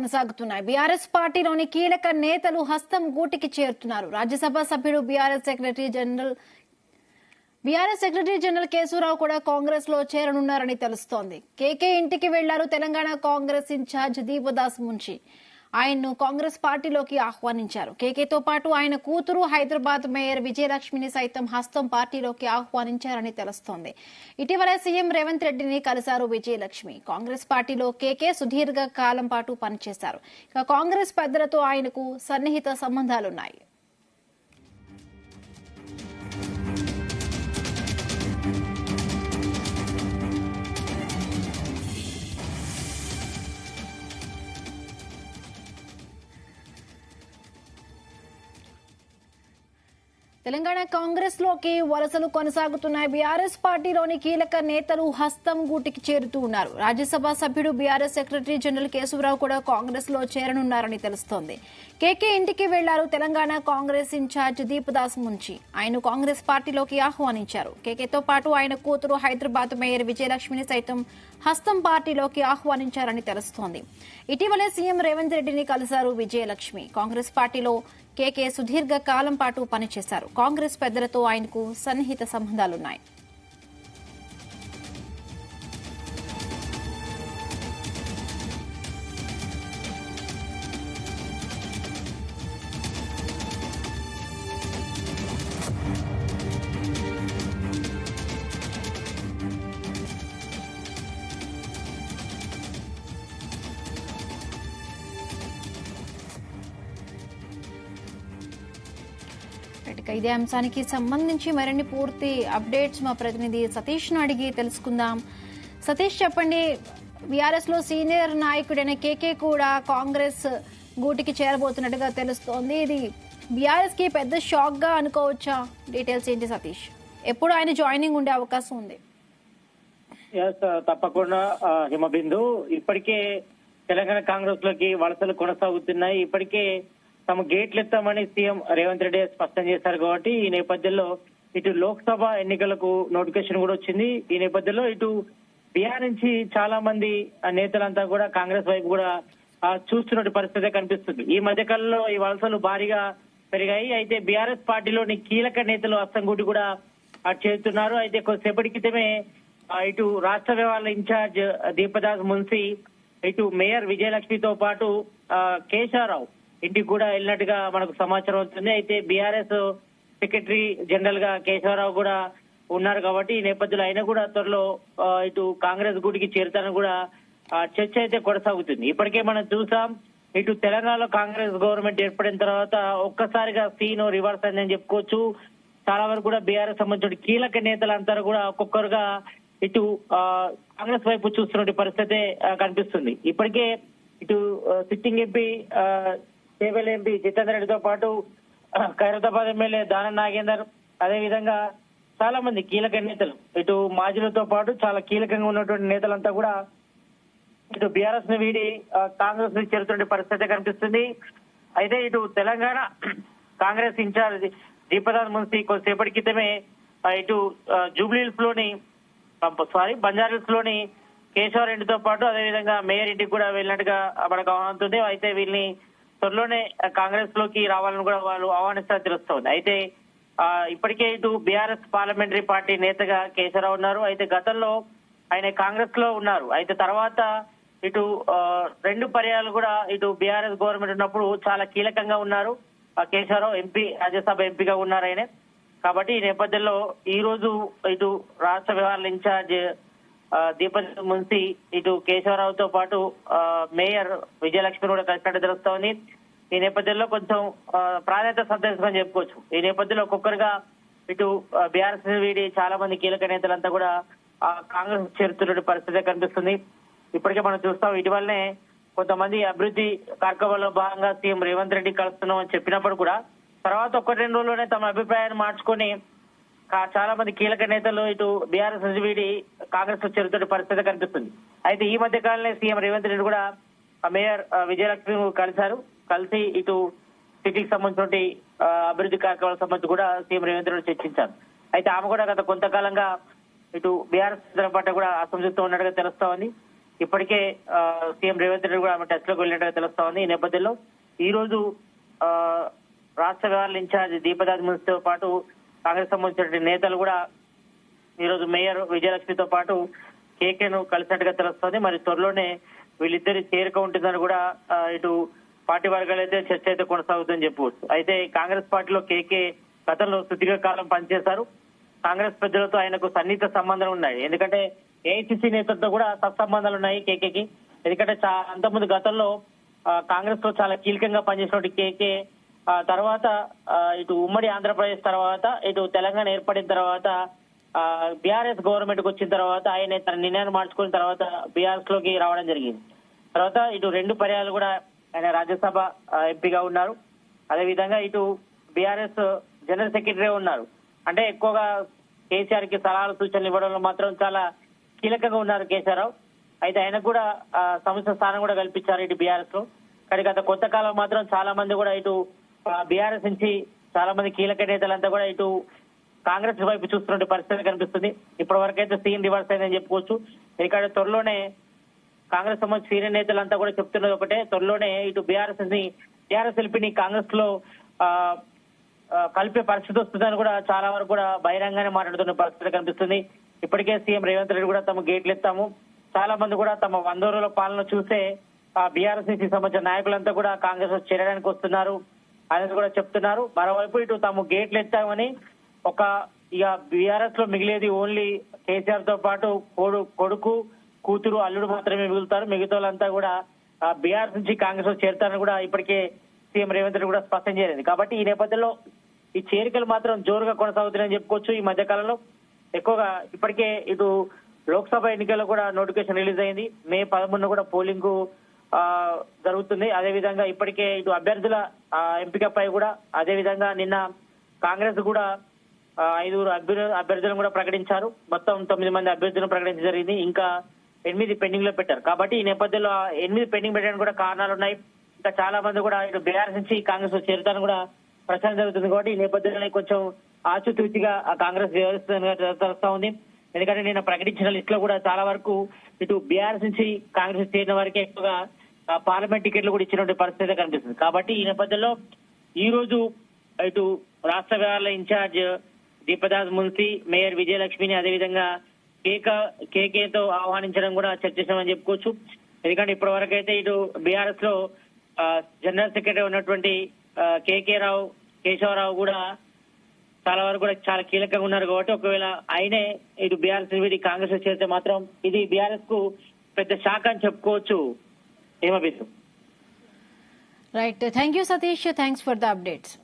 కొనసాగుతున్నాయి. బీఆర్ఎస్ పార్టీలోని కీలక నేతలు హస్తం గూటికి చేరుతున్నారు. రాజ్యసభ సభ్యుడు బీఆర్ఎస్ సెక్రటరీ జనరల్ కేశవరావు కూడా కాంగ్రెస్ లో చేరనున్నారని తెలుస్తోంది. కేకే ఇంటికి వెళ్లారు తెలంగాణ కాంగ్రెస్ ఇన్ఛార్జ్ దీపదాస్ మున్షి. ఆయన్ను కాంగ్రెస్ పార్టీలోకి ఆహ్వానించారు. కేకేతో పాటు ఆయన కూతురు హైదరాబాద్ మేయర్ విజయలక్ష్మిని సైతం హస్తం పార్టీలోకి ఆహ్వానించారని తెలుస్తోంది. ఇటీవల సీఎం రేవంత్ రెడ్డిని కలిశారు విజయలక్ష్మి. కాంగ్రెస్ పార్టీలో కేకే సుదీర్ఘ కాలం పాటు పనిచేశారు. ఇక కాంగ్రెస్ పెద్దలతో ఆయనకు సన్నిహిత సంబంధాలున్నాయి. తెలంగాణ కాంగ్రెస్ లోకి వలసలు కొనసాగుతున్నాయి. బీఆర్ఎస్ పార్టీలోని కీలక నేతలు హస్తం గూటికి చేరుతూ ఉన్నారు. రాజ్యసభ సభ్యుడు బీఆర్ఎస్ సెక్రటరీ జనరల్ కేశవరావు కూడా కాంగ్రెస్ లో చేరనున్నారని తెలుస్తోంది. కేకే ఇంటికి వెళ్లారు తెలంగాణ కాంగ్రెస్ ఇన్ఛార్జ్ దీపదాస్ మున్షి. ఆయన కాంగ్రెస్ పార్టీలోకి ఆహ్వానించారు. కేకేతో పాటు ఆయన కూతురు హైదరాబాద్ మేయర్ విజయలక్ష్మిని సైతం హస్తం పార్టీలోకి ఆహ్వానించారని తెలుస్తోంది. ఇటీవలే సీఎం రేవంత్ రెడ్డిని కలిశారు విజయలక్ష్మి. కాంగ్రెస్ పార్టీలో కేకే సుదీర్ఘ కాలం పాటు పనిచేశారు. కాంగ్రెస్ పెద్దలతో ఆయనకు సన్నిహిత సంబంధాలున్నాయి. ఇదే అంశానికి సంబంధించి మరిన్ని పూర్తి అప్డేట్స్ మా ప్రతినిధి సతీష్ ను అడిగి తెలుసుకుందాం. సతీష్, చెప్పండి, బీఆర్ఎస్ లో సీనియర్ నాయకుడైన కేకే కూడా కాంగ్రెస్ గూటికి చేరబోతున్నట్టుగా తెలుస్తోంది. ఇది బీఆర్ఎస్ కి పెద్ద షాక్ గా అనుకోవచ్చా? డీటెయిల్స్ ఏంటి సతీష్? ఎప్పుడు ఆయన జాయినింగ్ ఉండే అవకాశం ఉంది? తప్పకుండా హిమబిందు, ఇప్పటికే తెలంగాణ కాంగ్రెస్ లోకి వలసలు కొనసాగుతున్నాయి. ఇప్పటికే తమ గేట్లు ఎత్తామని సీఎం రేవంత్ రెడ్డి స్పష్టం చేశారు. కాబట్టి ఈ నేపథ్యంలో ఇటు లోక్సభ ఎన్నికలకు నోటిఫికేషన్ కూడా వచ్చింది. ఈ నేపథ్యంలో ఇటు బీహార్ నుంచి చాలా మంది నేతలంతా కూడా కాంగ్రెస్ వైపు కూడా చూస్తున్న పరిస్థితి కనిపిస్తుంది. ఈ మధ్య కాలంలో ఈ వలసలు భారీగా పెరిగాయి. అయితే బీఆర్ఎస్ పార్టీలోని కీలక నేతలు అస్తంగూటి కూడా చేస్తున్నారు. అయితే కొద్దిసేపటి క్రితమే ఇటు రాష్ట్ర వ్యవహారాల ఇన్ఛార్జ్ దీపదాస్ మున్షి, ఇటు మేయర్ విజయలక్ష్మితో పాటు కేశవరావు ఇంటికి కూడా వెళ్ళినట్టుగా మనకు సమాచారం అవుతుంది. అయితే బీఆర్ఎస్ సెక్రటరీ జనరల్ గా కేశవరావు కూడా ఉన్నారు. కాబట్టి ఈ నేపథ్యంలో ఆయన కూడా త్వరలో ఇటు కాంగ్రెస్ గూటికి చేరుతారని కూడా చర్చ అయితే కొనసాగుతుంది. ఇప్పటికే మనం చూసాం, ఇటు తెలంగాణలో కాంగ్రెస్ గవర్నమెంట్ ఏర్పడిన తర్వాత ఒక్కసారిగా సీన్ రివర్స్ అయిందని చెప్పుకోవచ్చు. చాలా వరకు కూడా బీఆర్ఎస్ సంబంధించిన కీలక నేతలంతా కూడా ఒక్కొక్కరుగా ఇటు కాంగ్రెస్ వైపు చూస్తున్న పరిస్థితి కనిపిస్తుంది. ఇప్పటికే ఇటు sitting MP Chevella MP Jitender రెడ్డితో పాటు ఖైరతాబాద్ ఎమ్మెల్యే దానం నాగేందర్, అదేవిధంగా చాలా మంది కీలక నేతలు, ఇటు మాజీలతో పాటు చాలా కీలకంగా ఉన్నటువంటి నేతలంతా కూడా ఇటు బీఆర్ఎస్ ను వీడి కాంగ్రెస్ ని చేరుతున్న పరిస్థితి కనిపిస్తుంది. అయితే ఇటు తెలంగాణ కాంగ్రెస్ ఇన్ఛార్జ్ దీపదాస్ మున్షి కొద్దిసేపటి క్రితమే ఇటు జూబ్లీహిల్స్ లోని బంజారాహిల్స్ లోని కేశవరెడ్డితో పాటు అదేవిధంగా మేయర్ ఇంటికి కూడా వెళ్ళినట్టుగా మనకు అవుతుంది. అయితే వీళ్ళని త్వరలోనే కాంగ్రెస్ లోకి రావాలని కూడా వాళ్ళు ఆహ్వానిస్తారని తెలుస్తోంది. అయితే ఇప్పటికే ఇటు బీఆర్ఎస్ పార్లమెంటరీ పార్టీ నేతగా కేశవరావు ఉన్నారు. అయితే గతంలో ఆయన కాంగ్రెస్ లో ఉన్నారు. అయితే తర్వాత ఇటు 2 పర్యాలు కూడా ఇటు బీఆర్ఎస్ గవర్నమెంట్ ఉన్నప్పుడు చాలా కీలకంగా ఉన్నారు. కేశవరావు ఎంపీ, రాజ్యసభ ఎంపీగా ఉన్నారు ఆయన. కాబట్టి ఈ నేపథ్యంలో ఈ రోజు ఇటు రాష్ట్ర వ్యవహారాల ఇన్ఛార్జ్ దీపదాస్ మున్షి ఇటు కేశవరావుతో పాటు మేయర్ విజయలక్ష్మి కూడా కలిసినట్టు తెలుస్తోంది. ఈ నేపథ్యంలో కొంచెం ప్రాధాన్యత సంతరించుకొని చెప్పుకోవచ్చు. ఈ నేపథ్యంలో ఒక్కొక్కరుగా ఇటు బీఆర్ఎస్ వీడి చాలా మంది కీలక నేతలంతా కూడా కాంగ్రెస్ చేరుతున్న పరిస్థితి కనిపిస్తుంది. ఇప్పటికే మనం చూస్తాం, ఇటీవలనే కొంతమంది అభివృద్ధి కార్యక్రమాల్లో భాగంగా సీఎం రేవంత్ రెడ్డి కలుస్తున్నాం అని చెప్పినప్పుడు కూడా తర్వాత 1-2 రోజుల్లోనే తమ అభిప్రాయాన్ని మార్చుకొని చాలా మంది కీలక నేతలు ఇటు బీఆర్ఎస్ వీడి కాంగ్రెస్ లో చేరుతున్న పరిస్థితి కనిపిస్తుంది. అయితే ఈ మధ్య కాలంలో సీఎం రేవంత్ రెడ్డి కూడా మేయర్ విజయలక్ష్మి కలిసి ఇటు సిటీకి సంబంధించిన అభివృద్ధి కార్యక్రమాలకు సంబంధించి కూడా సీఎం రేవంత్ రెడ్డి చర్చించారు. అయితే ఆమె కూడా గత కొంతకాలంగా ఇటు బీఆర్ఎస్ పట్ల కూడా అసంతృప్తితో ఉన్నట్టుగా తెలుస్తా ఉంది. ఇప్పటికే సీఎం రేవంత్ రెడ్డి కూడా ఆమె టచ్ లోకి వెళ్ళినట్టుగా తెలుస్తా ఉంది. ఈ నేపథ్యంలో ఈ రోజు రాష్ట్ర వ్యవహారాల ఇన్ఛార్జ్ దీపదాస్ మున్సితో పాటు కాంగ్రెస్ సంబంధించిన నేతలు కూడా ఈ రోజు మేయర్ విజయలక్ష్మితో పాటు కేకేను కలిసినట్టుగా తెలుస్తోంది. మరి త్వరలోనే వీళ్ళిద్దరి చేరిక ఉంటుందని కూడా ఇటు పార్టీ వర్గాలు అయితే చర్చ అయితే కొనసాగుతుందని చెప్పవచ్చు. అయితే కాంగ్రెస్ పార్టీలో కేకే గతంలో సుదీర్ఘకాలం పనిచేశారు. కాంగ్రెస్ పెద్దలతో ఆయనకు సన్నిహిత సంబంధాలు ఉన్నాయి. ఎందుకంటే ఏఐసిసి నేతలతో కూడా సత్సంబంధాలు ఉన్నాయి కేకేకి. ఎందుకంటే అంతకుముందు గతంలో కాంగ్రెస్ లో చాలా కీలకంగా పనిచేసినటువంటి కేకే తర్వాత ఇటు ఉమ్మడి ఆంధ్రప్రదేశ్ తర్వాత ఇటు తెలంగాణ ఏర్పడిన తర్వాత బీఆర్ఎస్ గవర్నమెంట్ కు వచ్చిన తర్వాత ఆయన తన నిర్ణయాన్ని మార్చుకున్న తర్వాత బీఆర్ఎస్ లోకి రావడం జరిగింది. తర్వాత ఇటు 2 పర్యాలు కూడా ఆయన రాజ్యసభ ఎంపీగా ఉన్నారు. అదేవిధంగా ఇటు బీఆర్ఎస్ జనరల్ సెక్రటరీ ఉన్నారు. అంటే ఎక్కువగా కేసీఆర్ కి సలహాలు సూచనలు ఇవ్వడంలో మాత్రం చాలా కీలకంగా ఉన్నారు కేసీఆర్. అయితే ఆయనకు కూడా సంస్థ స్థానం కూడా కల్పించారు ఇటు బీఆర్ఎస్ లో. కానీ గత కొంతకాలం మాత్రం చాలా మంది కూడా ఇటు బీఆర్ఎస్ నుంచి చాలా మంది కీలక నేతలంతా కూడా ఇటు కాంగ్రెస్ వైపు చూస్తున్న పరిస్థితి కనిపిస్తుంది. ఇప్పటి వరకు అయితే సీన్ రివర్స్ అయిందని చెప్పుకోవచ్చు. ఎందుకంటే త్వరలోనే కాంగ్రెస్ సంబంధించిన సీనియర్ నేతలంతా కూడా చెప్తున్నది ఒకటే, త్వరలోనే ఇటు బీఆర్ఎస్ ఎల్పీని కాంగ్రెస్ లో కలిపే పరిస్థితి వస్తుందని కూడా చాలా వరకు కూడా బహిరంగానే మాట్లాడుతున్న పరిస్థితి కనిపిస్తుంది. ఇప్పటికే సీఎం రేవంత్ రెడ్డి కూడా తమ గేట్లు ఎత్తాము, చాలా మంది కూడా తమ 100 రోజుల పాలన చూసే బీఆర్ఎస్ నుంచి సంబంధించిన నాయకులంతా కూడా కాంగ్రెస్ లో చేరడానికి వస్తున్నారు అనేది కూడా చెప్తున్నారు. మరోవైపు ఇటు తాము గేట్లు ఎత్తామని ఇక బీఆర్ఎస్ లో మిగిలేది ఓన్లీ కేసీఆర్ తో పాటు కొడుకు కూతురు అల్లుడు మాత్రమే మిగులుతారు. మిగతా వాళ్ళంతా కూడా బీఆర్ఎస్ నుంచి కాంగ్రెస్ లో చేరుతారని కూడా ఇప్పటికే సీఎం రేవంత్ రెడ్డి కూడా స్పష్టం చేయలేదు. కాబట్టి ఈ నేపథ్యంలో ఈ చేరికలు మాత్రం జోరుగా కొనసాగుతున్నాయని చెప్పుకోవచ్చు. ఈ మధ్య కాలంలో ఎక్కువగా ఇప్పటికే ఇటు లోక్సభ ఎన్నికల్లో కూడా నోటిఫికేషన్ రిలీజ్ అయింది. మే 11 కూడా పోలింగ్ జరుగుతుంది. అదేవిధంగా ఇప్పటికే ఇటు అభ్యర్థుల ఎంపికపై కూడా అదేవిధంగా నిన్న కాంగ్రెస్ కూడా 5 అభ్యర్థులను కూడా ప్రకటించారు. మొత్తం 9 మంది అభ్యర్థులను ప్రకటించడం జరిగింది. ఇంకా 8 పెండింగ్ లో పెట్టారు. కాబట్టి ఈ నేపథ్యంలో 8 పెండింగ్ పెట్టడానికి కూడా కారణాలు ఉన్నాయి. ఇంకా చాలా మంది కూడా ఇటు బీఆర్ఎస్ నుంచి కాంగ్రెస్ లో చేరుతారని కూడా ప్రచారం జరుగుతుంది. కాబట్టి ఈ నేపథ్యంలో కొంచెం ఆచితూచిగా కాంగ్రెస్ వ్యవహరిస్తుందని తెలుస్తా ఉంది. ఎందుకంటే నిన్న ప్రకటించిన లిస్ట్ లో కూడా చాలా వరకు ఇటు బీఆర్ఎస్ నుంచి కాంగ్రెస్ చేరిన వారికి ఎక్కువగా పార్లమెంట్ టికెట్లు కూడా ఇచ్చినటువంటి పరిస్థితి కనిపిస్తుంది. కాబట్టి ఈ నేపథ్యంలో ఈ రోజు ఇటు రాష్ట్ర వ్యవహారాల ఇన్ఛార్జ్ దీపదాస్ మున్సి, మేయర్ విజయలక్ష్మిని అదేవిధంగా కేకేతో ఆహ్వానించడం కూడా చర్చించామని చెప్పుకోవచ్చు. ఎందుకంటే ఇప్పటి వరకు అయితే ఇటు బీఆర్ఎస్ లో జనరల్ సెక్రటరీ ఉన్నటువంటి కేశవరావు కూడా చాలా వరకు కూడా చాలా కీలకంగా ఉన్నారు. కాబట్టి ఒకవేళ ఆయనే ఇటు బీఆర్ఎస్ కాంగ్రెస్ లో చేరితే మాత్రం ఇది బీఆర్ఎస్ కు పెద్ద షాక్ అని చెప్పుకోవచ్చు. ఏమభిప్రాయం? Right, thank you Satish, thanks for the updates.